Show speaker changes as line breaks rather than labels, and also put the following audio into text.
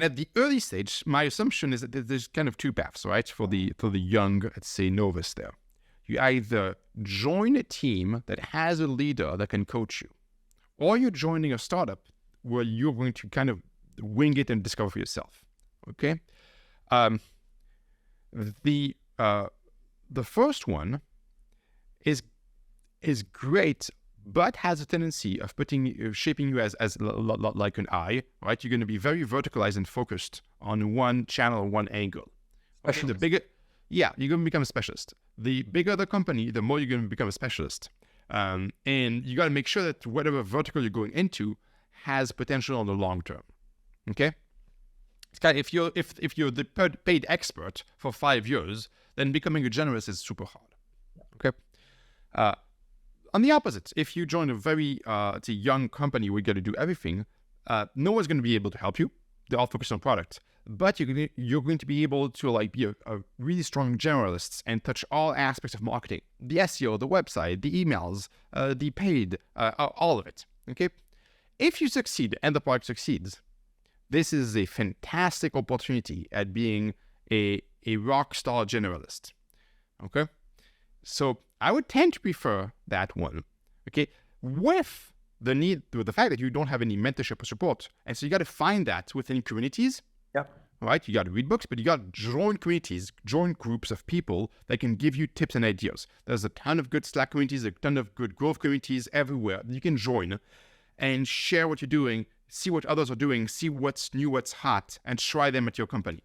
At the early stage, my assumption is that there's kind of two paths, right? For the young, let's say, novice there. You either join a team that has a leader that can coach you, or you're joining a startup where you're going to kind of wing it and discover for yourself, okay? The first one is great, but has a tendency of shaping you as like an eye, right? You're going to be very verticalized and focused on one channel, one angle. Okay, the bigger, you're going to become a specialist. The bigger the company, the more you're going to become a specialist. And you got to make sure that whatever vertical you're going into has potential on the long term. Okay. It's kind of, if you're the paid expert for 5 years, then becoming a generalist is super hard. Okay. On the opposite, if you join a very it's a young company where you got to do everything, no one's going to be able to help you. They're all focused on product, but you're going to be able to like be a really strong generalist and touch all aspects of marketing: the SEO, the website, the emails, the paid, all of it. Okay. If you succeed and the product succeeds, this is a fantastic opportunity at being a rock star generalist. Okay. So I would tend to prefer that one, okay, with the fact that you don't have any mentorship or support. And so you got to find that within communities, right? You got to read books, but you got to join communities, join groups of people that can give you tips and ideas. There's a ton of good Slack communities, a ton of good growth communities everywhere that you can join and share what you're doing, see what others are doing, see what's new, what's hot, and try them at your company.